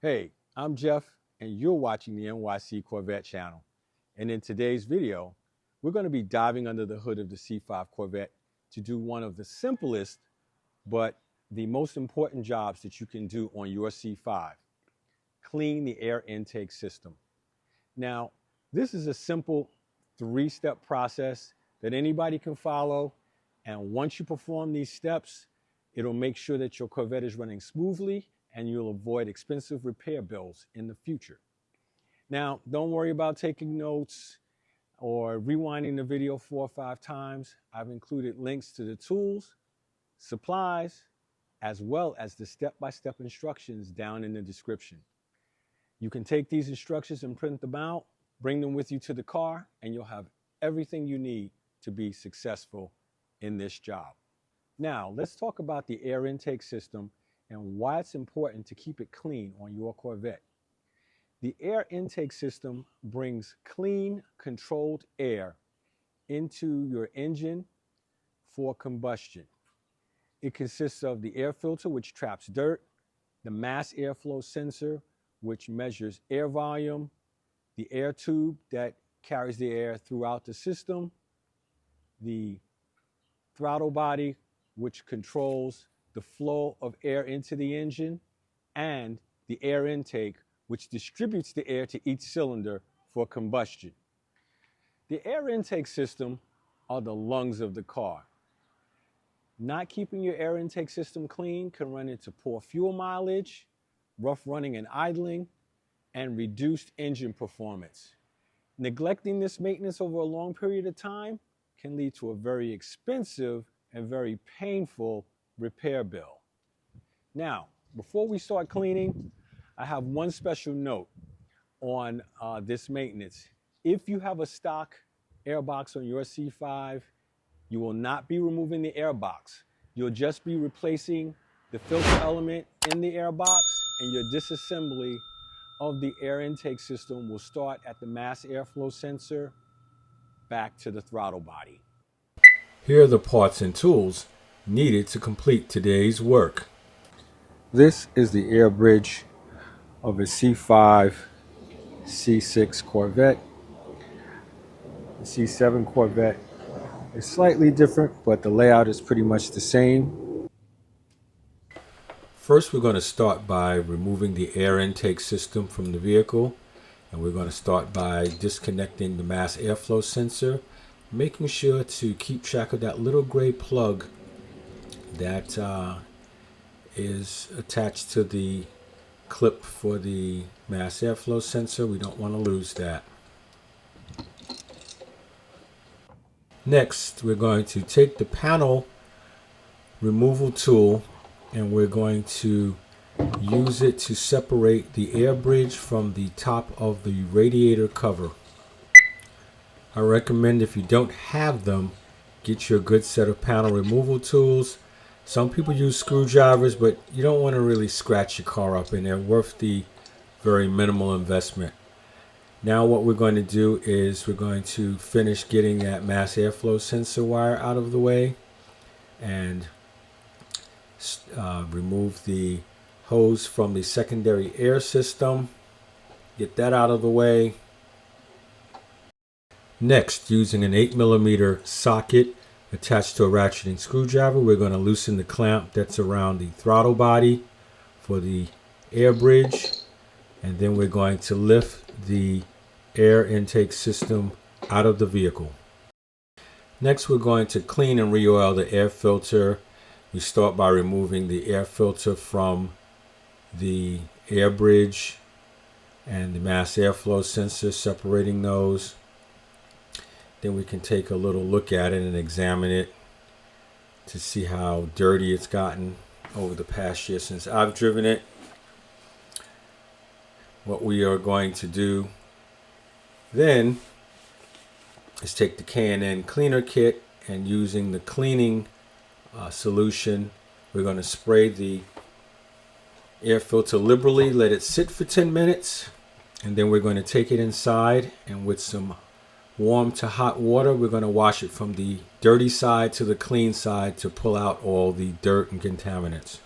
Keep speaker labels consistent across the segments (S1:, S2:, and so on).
S1: Hey, I'm Jeff, and you're watching the NYC Corvette channel. And in today's video, we're going to be diving under the hood of the C5 Corvette to do one of the simplest, but the most important jobs that you can do on your C5, clean the air intake system. Now, this is a simple 3-step process that anybody can follow. And once you perform these steps, it'll make sure that your Corvette is running smoothly and you'll avoid expensive repair bills in the future. Now, don't worry about taking notes or rewinding the video 4 or 5 times. I've included links to the tools, supplies, as well as the step-by-step instructions down in the description. You can take these instructions and print them out, bring them with you to the car, and you'll have everything you need to be successful in this job. Now, let's talk about the air intake system and why it's important to keep it clean on your Corvette. The air intake system brings clean, controlled air into your engine for combustion. It consists of the air filter, which traps dirt, the mass airflow sensor, which measures air volume, the air tube that carries the air throughout the system, the throttle body, which controls the flow of air into the engine, and the air intake, which distributes the air to each cylinder for combustion. The air intake system are the lungs of the car. Not keeping your air intake system clean can run into poor fuel mileage, rough running and idling, and reduced engine performance. Neglecting this maintenance over a long period of time can lead to a very expensive and very painful repair bill. Now, before we start cleaning, I have one special note on this maintenance. If you have a stock airbox on your C5, you will not be removing the airbox. You'll just be replacing the filter element in the airbox, and your disassembly of the air intake system will start at the mass airflow sensor back to the throttle body.
S2: Here are the parts and tools needed to complete today's work.
S1: This is the air bridge of a C5 C6 Corvette. The C7 Corvette is slightly different, but the layout is pretty much the same.
S2: First, we're going to start by removing the air intake system from the vehicle, and we're going to start by disconnecting the mass airflow sensor, making sure to keep track of that little gray plug that is attached to the clip for the mass airflow sensor. We don't want to lose that. Next, we're going to take the panel removal tool and we're going to use it to separate the air bridge from the top of the radiator cover. I recommend, if you don't have them, get you a good set of panel removal tools. Some people use screwdrivers, but you don't want to really scratch your car up, and they're worth the very minimal investment. Now what we're going to do is we're going to finish getting that mass airflow sensor wire out of the way and remove the hose from the secondary air system. Get that out of the way. Next, using an 8mm socket attached to a ratcheting screwdriver, we're going to loosen the clamp that's around the throttle body for the air bridge, and then we're going to lift the air intake system out of the vehicle. Next, we're going to clean and re-oil the air filter. We start by removing the air filter from the air bridge and the mass airflow sensor, separating those. Then we can take a little look at it and examine it to see how dirty it's gotten over the past year since I've driven it. What we are going to do then is take the K&N cleaner kit, and using the cleaning solution, we're going to spray the air filter liberally, let it sit for 10 minutes, and then we're going to take it inside, and with some warm to hot water, we're going to wash it from the dirty side to the clean side to pull out all the dirt and contaminants.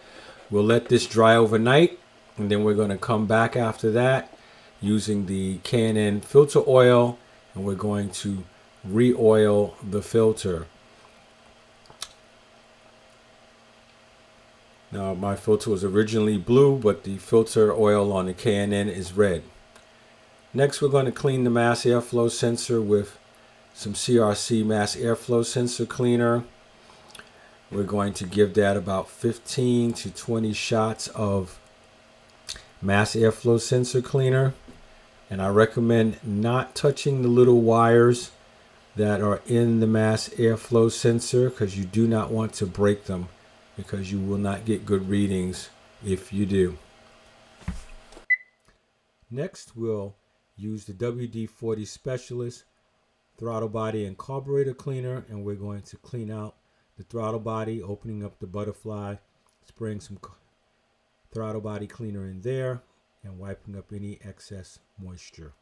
S2: We'll let this dry overnight, And then we're going to come back after that using the K&N filter oil, and we're going to re-oil the filter. Now my filter was originally blue, but the filter oil on the K&N is red. Next, we're going to clean the mass airflow sensor with some CRC mass airflow sensor cleaner. We're going to give that about 15 to 20 shots of mass airflow sensor cleaner. And I recommend not touching the little wires that are in the mass airflow sensor, because you do not want to break them, because you will not get good readings if you do. Next, we'll use the WD-40 Specialist throttle body and carburetor cleaner, and we're going to clean out the throttle body, opening up the butterfly, spraying some throttle body cleaner in there, and wiping up any excess moisture.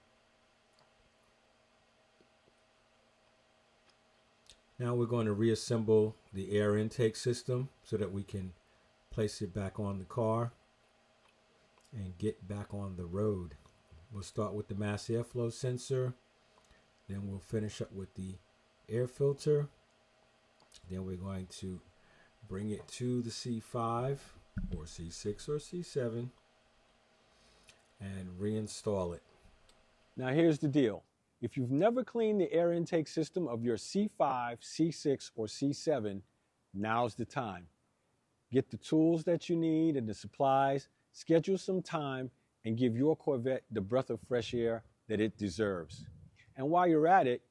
S2: Now we're going to reassemble the air intake system so that we can place it back on the car and get back on the road. We'll start with the mass airflow sensor, then we'll finish up with the air filter. Then we're going to bring it to the C5 or C6 or C7 and reinstall it.
S1: Now here's the deal. If you've never cleaned the air intake system of your C5, C6, or C7, now's the time. Get the tools that you need and the supplies, schedule some time, and give your Corvette the breath of fresh air that it deserves. And while you're at it,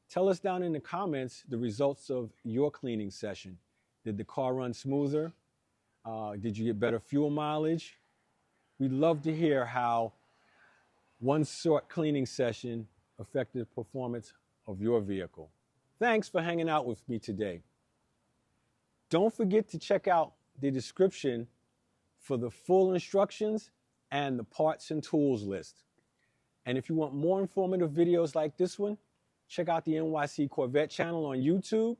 S1: tell us down in the comments the results of your cleaning session. Did the car run smoother? Did you get better fuel mileage? We'd love to hear how one short cleaning session affected the performance of your vehicle. Thanks for hanging out with me today. Don't forget to check out the description for the full instructions and the parts and tools list. And if you want more informative videos like this one, check out the NYC Corvette channel on YouTube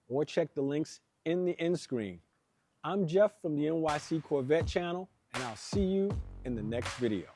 S1: or check the links in the end screen. I'm Jeff from the NYC Corvette channel, and I'll see you in the next video.